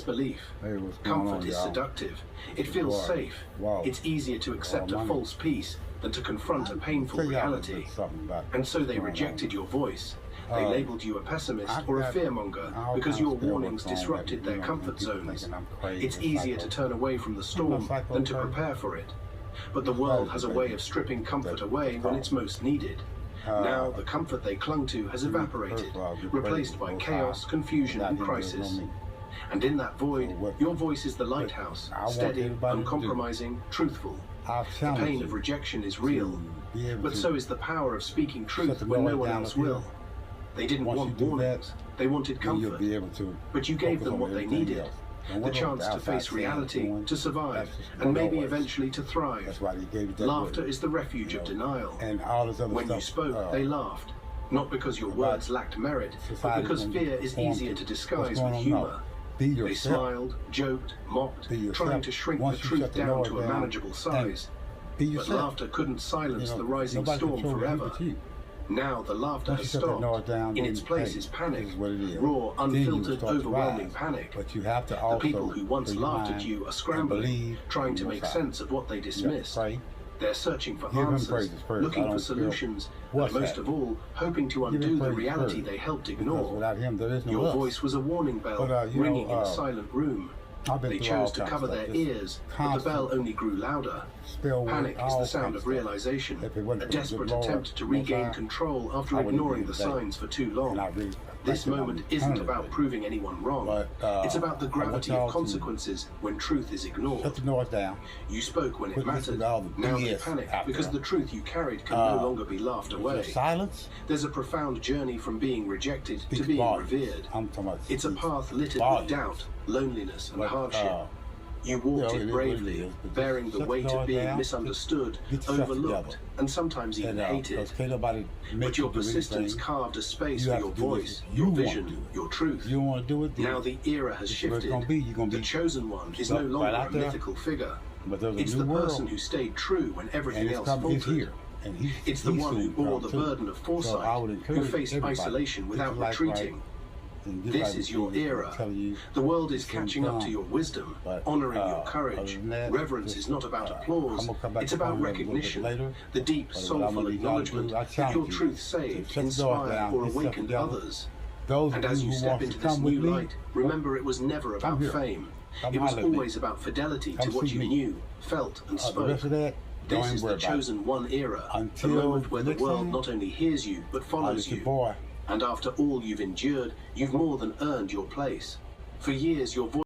belief. Hey, what's going Comfort on, is y'all? seductive. It feels Wow. safe. Wow. It's easier to accept a mommy. false peace than to confront a painful Tell y'all reality. something about And so what's they going rejected on. your voice. They labeled you a pessimist or a fearmonger because your warnings disrupted their comfort zones. It's easier to turn away from the storm than to prepare for it. But the world has a way of stripping comfort away when it's most needed. Now the comfort they clung to has evaporated, replaced by chaos, confusion, and crisis. And in that void, your voice is the lighthouse, steady, uncompromising, truthful. The pain of rejection is real, but so is the power of speaking truth when no one else will. They didn't want warnings, they wanted comfort, but you gave them what they needed. The chance to face reality, to survive, and maybe eventually to thrive. Laughter is the refuge of denial. When you spoke, they laughed. Not because your words lacked merit, but because fear is easier to disguise with humor. They smiled, joked, mocked, trying to shrink the truth down to a manageable size. But laughter couldn't silence the rising storm forever. Now the laughter has stopped. In its place is panic, raw, unfiltered, overwhelming panic. The people who once laughed at you are scrambling, trying to make sense of what they dismissed. They're searching for answers, looking for solutions, and most of all, hoping to undo the reality they helped ignore. Your voice was a warning bell, ringing in a silent room. They chose to cover their ears, but the bell only grew louder. Panic is the sound of realization, a desperate attempt to regain control after ignoring the signs for too long. This moment isn't about proving anyone wrong. It's about the gravity of consequences when truth is ignored. You spoke when it mattered. Now they panic because the truth you carried can no longer be laughed away. There's a profound journey from being rejected to being revered. It's a path littered with doubt, loneliness, and hardship. You walked it bravely, bearing the weight of being misunderstood, overlooked, and sometimes even hated. But your persistence carved a space for your voice, your vision, your truth. Now the era has shifted. The chosen one is no longer a mythical figure. It's the person who stayed true when everything else faltered. It's the one who bore the burden of foresight, who faced isolation without retreating. This is your era. The world is catching up to your wisdom, honoring your courage. Reverence is not about applause, it's about recognition, the deep, soulful acknowledgement that your truth saved, inspired, or awakened others. And as you step into this new light, remember it was never about fame. It was always about fidelity to what you knew, felt, and spoke. This is the chosen one era, a moment where the world not only hears you, but follows you. And after all you've endured, you've more than earned your place. For years, your voice